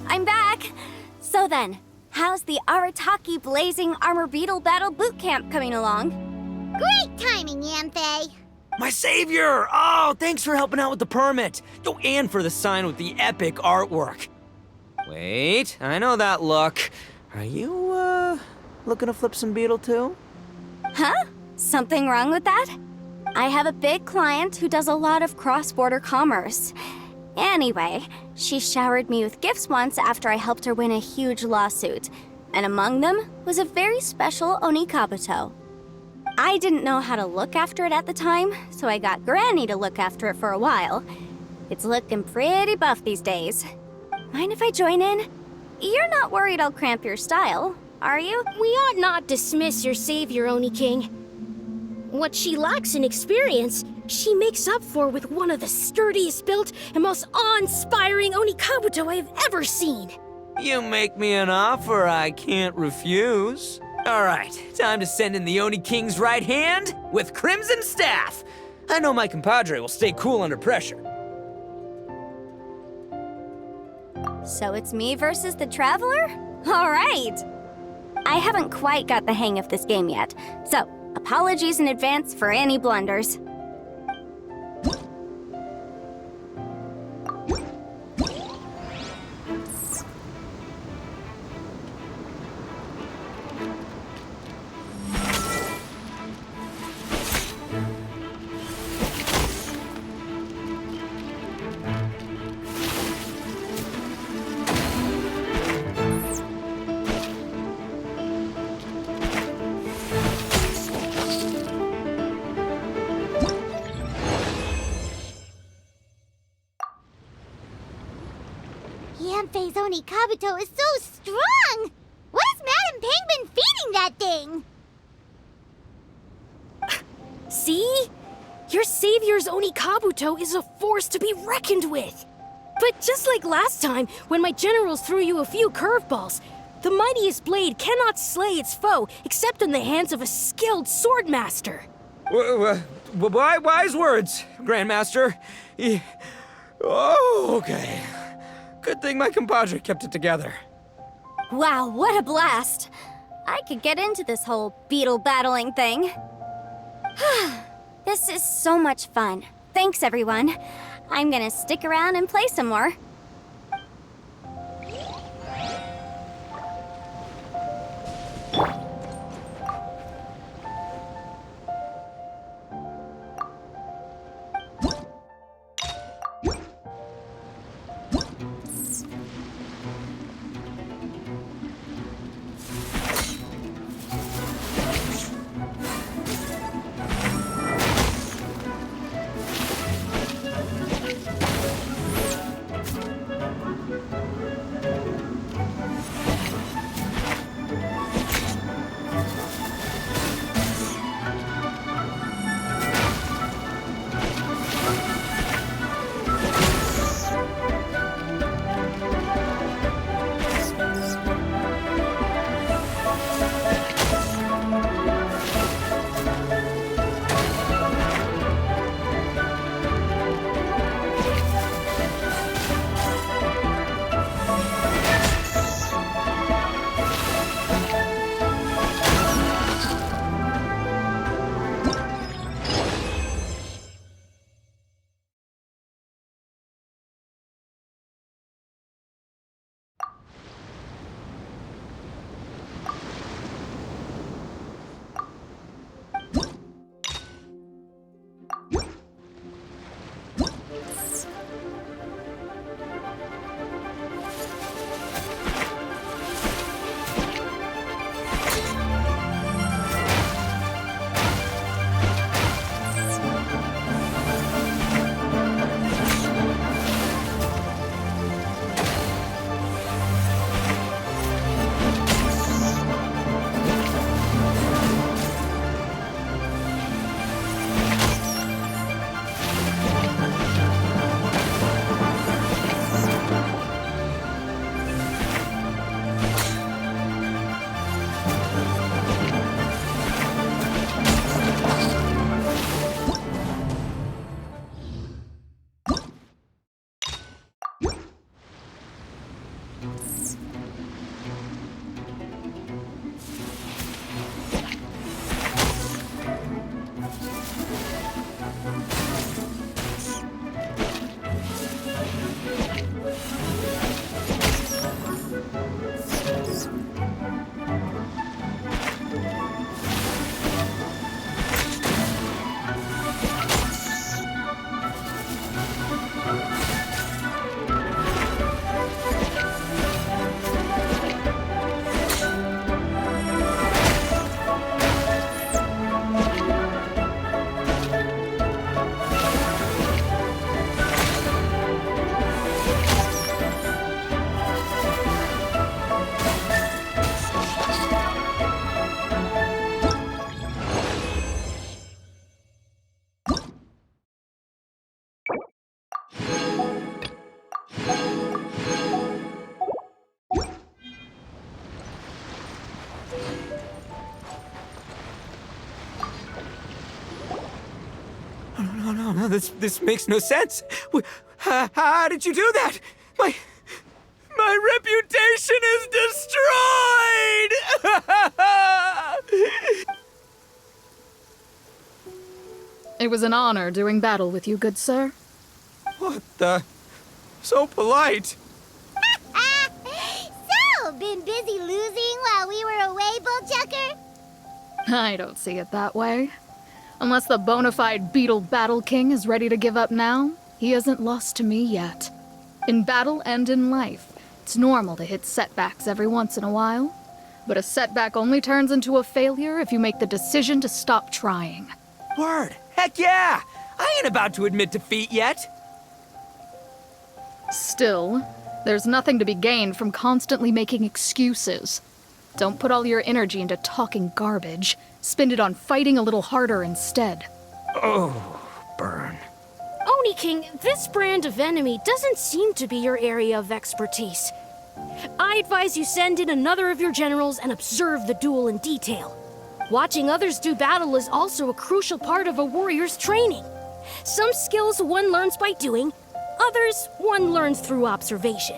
I'm back! So then, how's the Arataki Blazing Armor Beetle Battle Boot Camp coming along? Great timing, Yanfei! My savior! Oh, thanks for helping out with the permit. Oh, and for the sign with the epic artwork. Wait, I know that look. Are you, looking to flip some Beetle too? Huh? Something wrong with that? I have a big client who does a lot of cross-border commerce. Anyway, she showered me with gifts once after I helped her win a huge lawsuit. And among them was a very special Oni Kabuto. I didn't know how to look after it at the time, so I got Granny to look after it for a while. It's looking pretty buff these days. Mind if I join in? You're not worried I'll cramp your style, are you? We ought not dismiss your savior, Oni King. What she lacks in experience, she makes up for with one of the sturdiest built and most awe-inspiring Oni Kabuto I have ever seen. You make me an offer I can't refuse. All right, time to send in the Oni King's right hand with Crimson Staff. I know my compadre will stay cool under pressure. So it's me versus the Traveler? All right! I haven't quite got the hang of this game yet, so apologies in advance for any blunders. Yanfei's Oni Kabuto is so strong! What is Madame Penguin feeding that thing? See? Your savior's Oni Kabuto is a force to be reckoned with. But just like last time, when my generals threw you a few curveballs, the mightiest blade cannot slay its foe except in the hands of a skilled swordmaster. Wise words, Grandmaster. Oh, okay. Good thing my compadre kept it together. Wow, what a blast! I could get into this whole beetle battling thing. This is so much fun. Thanks, everyone. I'm gonna stick around and play some more. No, this makes no sense. How did you do that? My reputation is destroyed! It was an honor doing battle with you, good sir. What the? So polite. So, been busy losing while we were away, Bullchucker? I don't see it that way. Unless the bona fide Beetle Battle King is ready to give up now, he hasn't lost to me yet. In battle and in life, it's normal to hit setbacks every once in a while. But a setback only turns into a failure if you make the decision to stop trying. Word. Heck yeah! I ain't about to admit defeat yet. Still, there's nothing to be gained from constantly making excuses. Don't put all your energy into talking garbage. Spend it on fighting a little harder instead. Oh, burn. Oni King, this brand of enemy doesn't seem to be your area of expertise. I advise you send in another of your generals and observe the duel in detail. Watching others do battle is also a crucial part of a warrior's training. Some skills one learns by doing, others one learns through observation.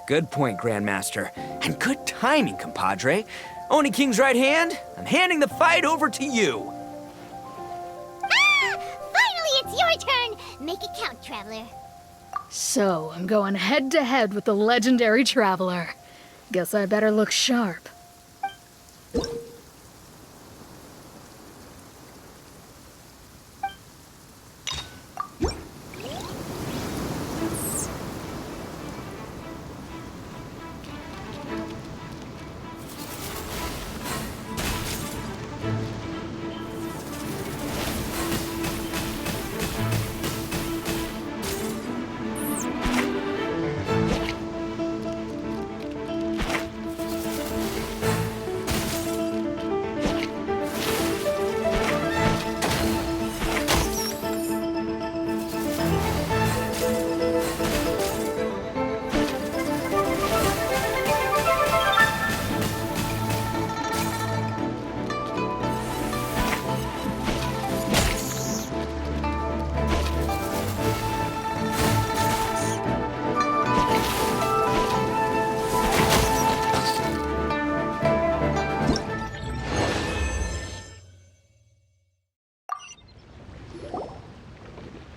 Good point, Grandmaster. And good timing, compadre. Oni King's right hand, I'm handing the fight over to you. Ah! Finally, it's your turn! Make it count, Traveler. So, I'm going head to head with the legendary Traveler. Guess I better look sharp.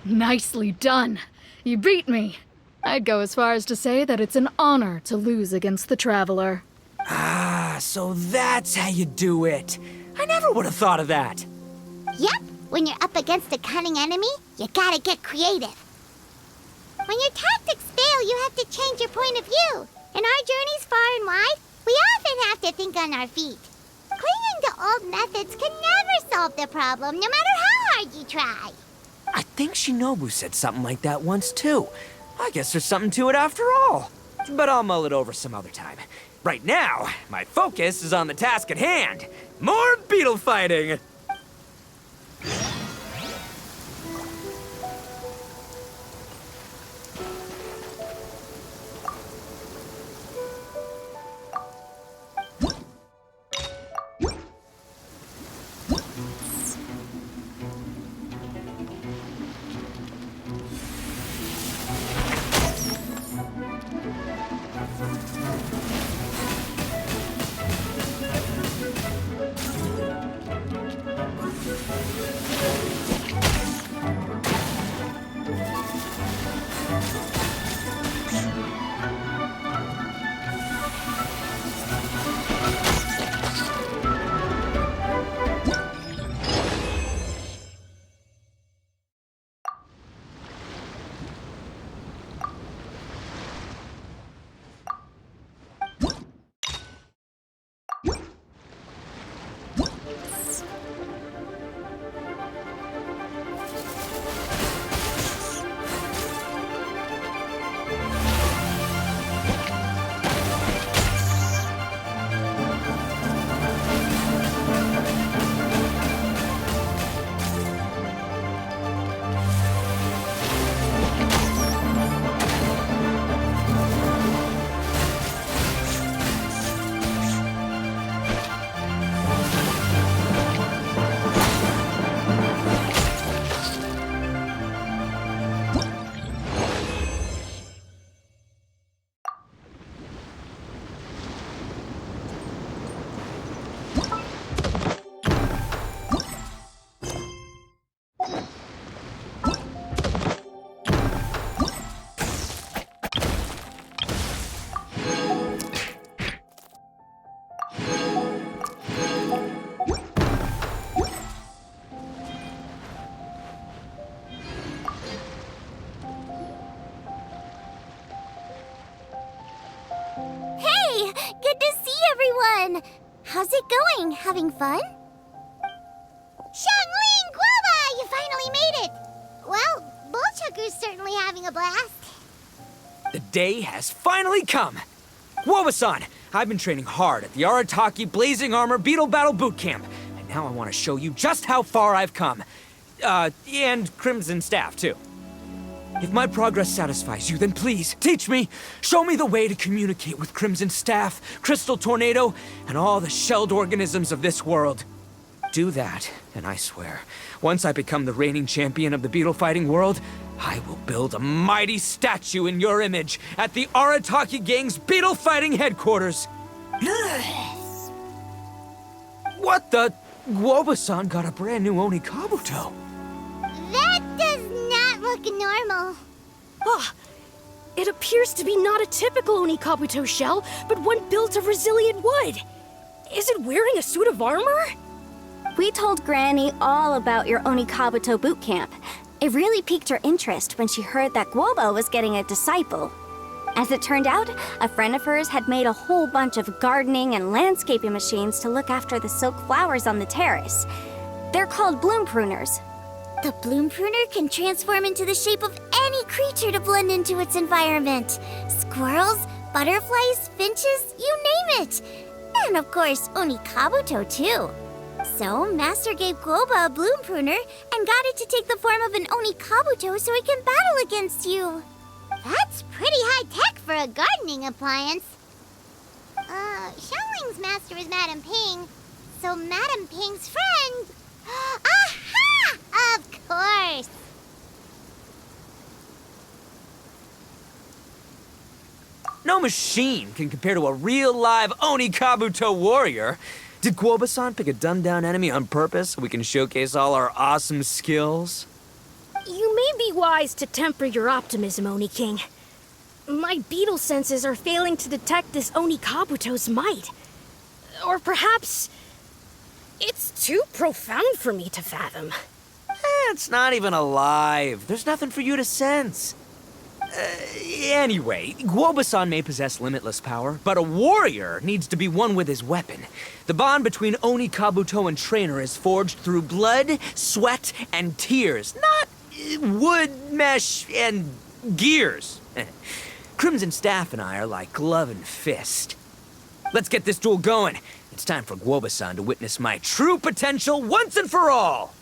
Nicely done. You beat me. I'd go as far as to say that it's an honor to lose against the Traveler. Ah, so that's how you do it. I never would have thought of that. Yep, when you're up against a cunning enemy, you gotta get creative. When your tactics fail, you have to change your point of view. In our journeys far and wide, we often have to think on our feet. Clinging to old methods can never solve the problem, no matter how hard you try. I think Shinobu said something like that once, too. I guess there's something to it after all. But I'll mull it over some other time. Right now, my focus is on the task at hand. More beetle fighting! Good to see everyone! How's it going? Having fun? Xiangling Guava! You finally made it! Well, Bullchucker's certainly having a blast. The day has finally come! Guoba-san, I've been training hard at the Arataki Blazing Armor Beetle Battle Boot Camp, and now I want to show you just how far I've come. And Crimson Staff, too. If my progress satisfies you, then please, teach me. Show me the way to communicate with Crimson Staff, Crystal Tornado, and all the shelled organisms of this world. Do that, and I swear, once I become the reigning champion of the beetle fighting world, I will build a mighty statue in your image at the Arataki Gang's beetle fighting headquarters. What the? Guoba-san got a brand new Oni Kabuto. That does not look normal. Ah, it appears to be not a typical Oni Kabuto shell, but one built of resilient wood. Is it wearing a suit of armor? We told Granny all about your Oni Kabuto boot camp. It really piqued her interest when she heard that Guoba was getting a disciple. As it turned out, a friend of hers had made a whole bunch of gardening and landscaping machines to look after the silk flowers on the terrace. They're called bloom pruners. The bloom pruner can transform into the shape of any creature to blend into its environment. Squirrels, butterflies, finches, you name it. And of course, Oni Kabuto too. So, Master gave Guoba a bloom pruner and got it to take the form of an Oni Kabuto so it can battle against you. That's pretty high-tech for a gardening appliance. Xiangling's master is Madame Ping, so Madame Ping's friend... Aha! Of course! No machine can compare to a real live Oni Kabuto warrior. Did Guoba-san pick a dumbed-down enemy on purpose so we can showcase all our awesome skills? You may be wise to temper your optimism, Oni King. My beetle senses are failing to detect this Oni Kabuto's might. Or perhaps... it's too profound for me to fathom. It's not even alive. There's nothing for you to sense. Anyway, Guoba-san may possess limitless power, but a warrior needs to be one with his weapon. The bond between Oni Kabuto and trainer is forged through blood, sweat, and tears, not wood, mesh, and gears. Crimson Staff and I are like glove and fist. Let's get this duel going. It's time for Guoba-san to witness my true potential once and for all.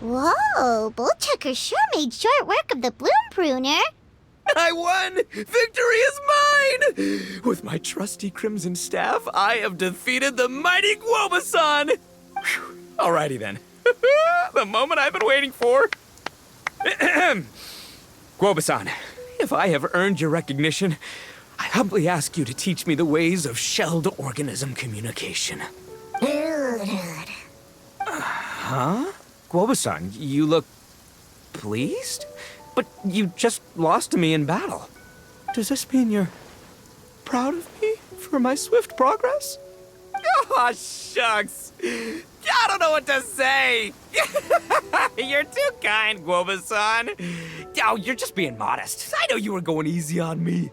Whoa, Bullchucker sure made short work of the bloom pruner. I won! Victory is mine! With my trusty Crimson Staff, I have defeated the mighty Guoba-san! Whew. Alrighty then. The moment I've been waiting for. Guoba-san, if I have earned your recognition, I humbly ask you to teach me the ways of shelled organism communication. Huh? Guoba-san, you look pleased? But you just lost to me in battle. Does this mean you're proud of me for my swift progress? Aw, shucks. I don't know what to say. You're too kind, Guoba-san. Oh, you're just being modest. I know you were going easy on me.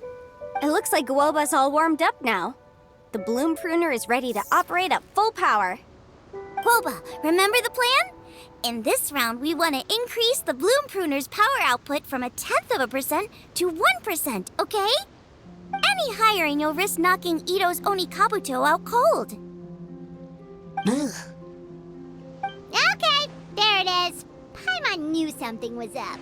It looks like Guoba's all warmed up now. The bloom pruner is ready to operate at full power. Guoba, remember the plan? In this round, we want to increase the bloom pruner's power output from 0.1% to 1%, okay? Any higher and you'll risk knocking Ito's Onikabuto out cold. Okay, there it is. Paimon knew something was up.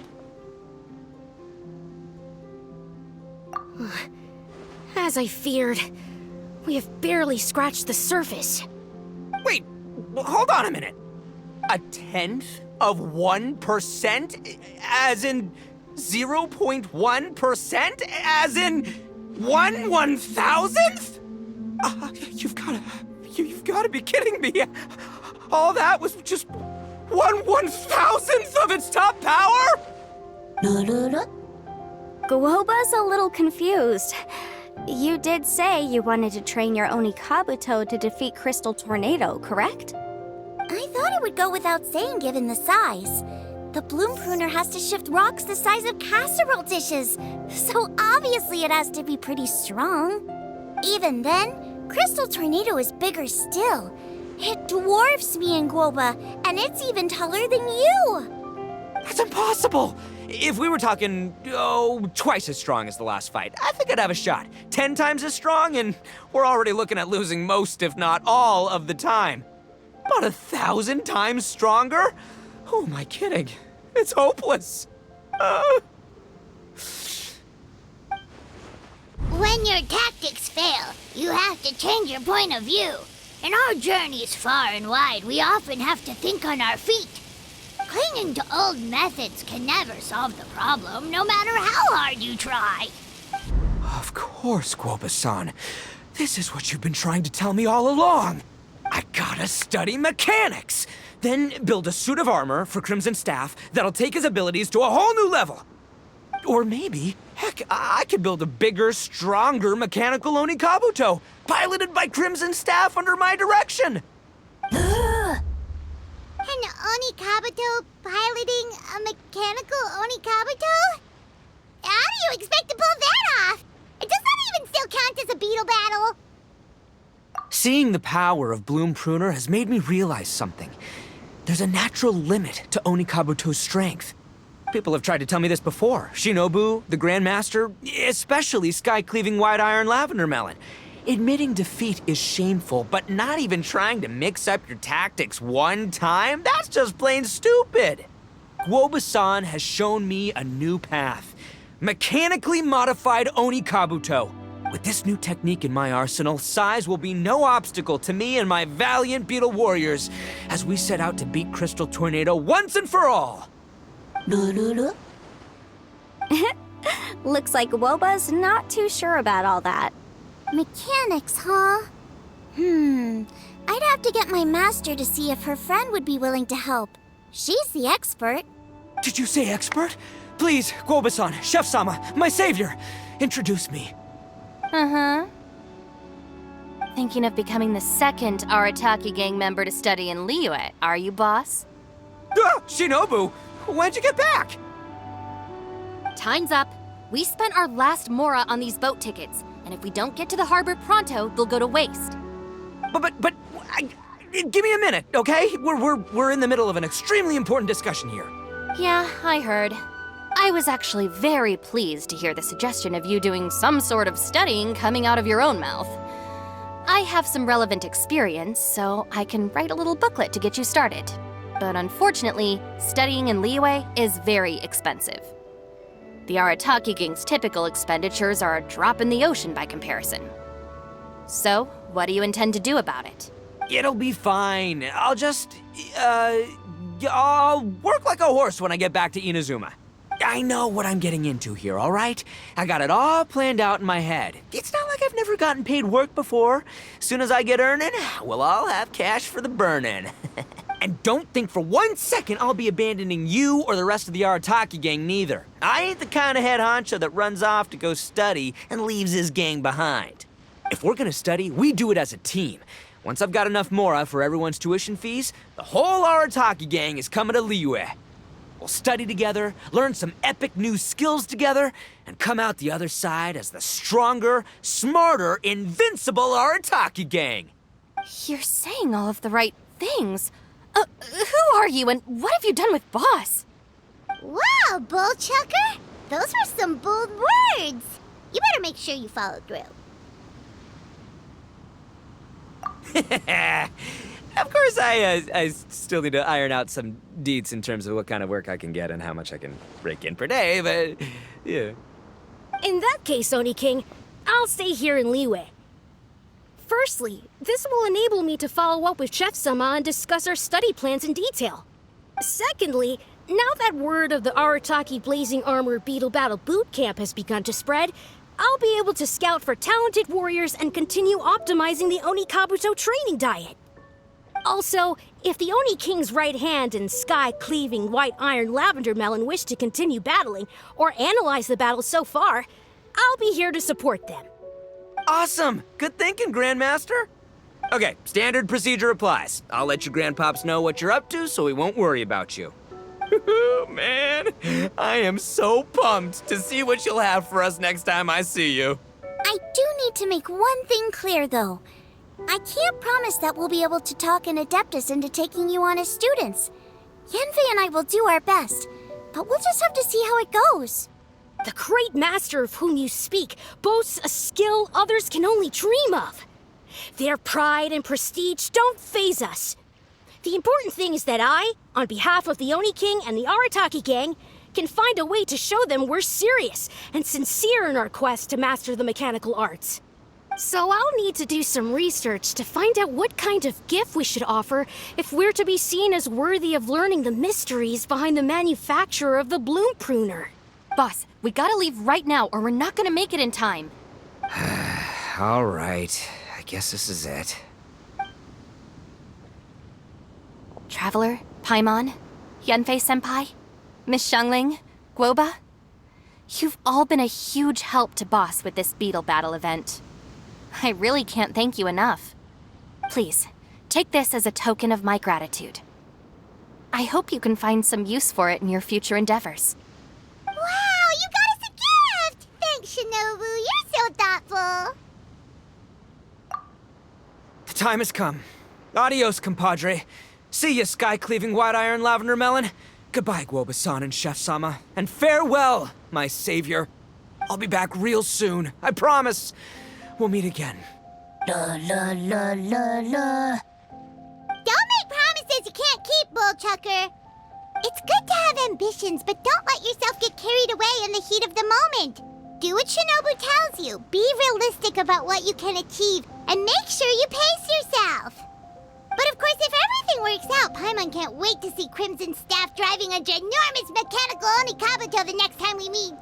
As I feared, we have barely scratched the surface. Wait, hold on a minute. 0.1%? As in 0.1%? As in 1/1000th? You've gotta be kidding me. All that was just 1/1000th of its top power? Guoba's a little confused. You did say you wanted to train your Onikabuto to defeat Crystal Tornado, correct? I thought it would go without saying given the size. The bloom pruner has to shift rocks the size of casserole dishes, so obviously it has to be pretty strong. Even then, Crystal Tornado is bigger still. It dwarfs me and Guoba, and it's even taller than you. That's impossible! If we were talking, twice as strong as the last fight, I think I'd have a shot. 10 times as strong, and we're already looking at losing most, if not all, of the time. About 1,000 times stronger? Who am I kidding? It's hopeless. When your tactics fail, you have to change your point of view. In our journeys far and wide, we often have to think on our feet. Clinging to old methods can never solve the problem, no matter how hard you try. Of course, Guoba-san. This is what you've been trying to tell me all along. I gotta study mechanics, then build a suit of armor for Crimson Staff that'll take his abilities to a whole new level. Or maybe, heck, I could build a bigger, stronger mechanical Onikabuto, piloted by Crimson Staff under my direction. An Onikabuto piloting a mechanical Onikabuto? How do you expect to pull that off? Does that even still count as a Beetle battle? Seeing the power of Bloom Pruner has made me realize something. There's a natural limit to Onikabuto's strength. People have tried to tell me this before. Shinobu, the Grandmaster, especially Sky-Cleaving White Iron Lavender Melon. Admitting defeat is shameful, but not even trying to mix up your tactics one time? That's just plain stupid! Guoba-san has shown me a new path. Mechanically modified Onikabuto. With this new technique in my arsenal, size will be no obstacle to me and my valiant Beetle warriors as we set out to beat Crystal Tornado once and for all. Looks like Guoba's not too sure about all that. Mechanics, huh? I'd have to get my master to see if her friend would be willing to help. She's the expert. Did you say expert? Please, Guoba-san, Chef-sama, my savior, introduce me. Uh-huh. Thinking of becoming the second Arataki gang member to study in Liyue, are you, boss? Shinobu, when'd you get back? Time's up. We spent our last mora on these boat tickets, and if we don't get to the harbor pronto, they'll go to waste. Give me a minute, okay? We're in the middle of an extremely important discussion here. Yeah, I heard. I was actually very pleased to hear the suggestion of you doing some sort of studying coming out of your own mouth. I have some relevant experience, so I can write a little booklet to get you started. But unfortunately, studying in Liyue is very expensive. The Arataki gang's typical expenditures are a drop in the ocean by comparison. So, what do you intend to do about it? It'll be fine. I'll work like a horse when I get back to Inazuma. I know what I'm getting into here, all right? I got it all planned out in my head. It's not like I've never gotten paid work before. Soon as I get earning, we'll all have cash for the burning. And don't think for 1 second I'll be abandoning you or the rest of the Arataki gang neither. I ain't the kind of head honcho that runs off to go study and leaves his gang behind. If we're gonna study, we do it as a team. Once I've got enough mora for everyone's tuition fees, the whole Arataki gang is coming to Liyue. We'll study together, learn some epic new skills together, and come out the other side as the stronger, smarter, invincible Arataki gang. You're saying all of the right things. Who are you and what have you done with Boss? Wow, Bullchucker! Those were some bold words! You better make sure you follow through. Of course, I still need to iron out some deets in terms of what kind of work I can get and how much I can rake in per day, but yeah. In that case, Oni King, I'll stay here in Liyue. Firstly, this will enable me to follow up with Chef-sama and discuss our study plans in detail. Secondly, now that word of the Arataki Blazing Armor Beetle Battle Boot Camp has begun to spread, I'll be able to scout for talented warriors and continue optimizing the Oni Kabuto training diet. Also, if the Oni King's right hand and sky-cleaving white iron lavender melon wish to continue battling or analyze the battle so far, I'll be here to support them. Awesome! Good thinking, Grandmaster. Okay, standard procedure applies. I'll let your grandpops know what you're up to so he won't worry about you. Man, I am so pumped to see what you'll have for us next time I see you. I do need to make one thing clear, though. I can't promise that we'll be able to talk an Adeptus into taking you on as students. Yanfei and I will do our best, but we'll just have to see how it goes. The great master of whom you speak boasts a skill others can only dream of. Their pride and prestige don't faze us. The important thing is that I, on behalf of the Oni King and the Arataki gang, can find a way to show them we're serious and sincere in our quest to master the mechanical arts. So I'll need to do some research to find out what kind of gift we should offer if we're to be seen as worthy of learning the mysteries behind the manufacture of the bloom pruner. Boss, we gotta leave right now or we're not gonna make it in time. All right, I guess this is it. Traveler, Paimon, Yanfei-senpai, Miss Xiangling, Guoba. You've all been a huge help to Boss with this Beetle Battle event. I really can't thank you enough. Please, take this as a token of my gratitude. I hope you can find some use for it in your future endeavors. Wow, you got us a gift! Thanks, Shinobu. You're so thoughtful. The time has come. Adios, compadre. See ya, sky-cleaving white iron lavender melon. Goodbye, Guoba-san and Chef-sama. And farewell, my savior. I'll be back real soon, I promise. We'll meet again. La la la la la. Don't make promises you can't keep, Bullchucker. It's good to have ambitions, but don't let yourself get carried away in the heat of the moment. Do what Shinobu tells you. Be realistic about what you can achieve, and make sure you pace yourself. But of course, if everything works out, Paimon can't wait to see Crimson Staff driving a ginormous mechanical Onikabuto the next time we meet.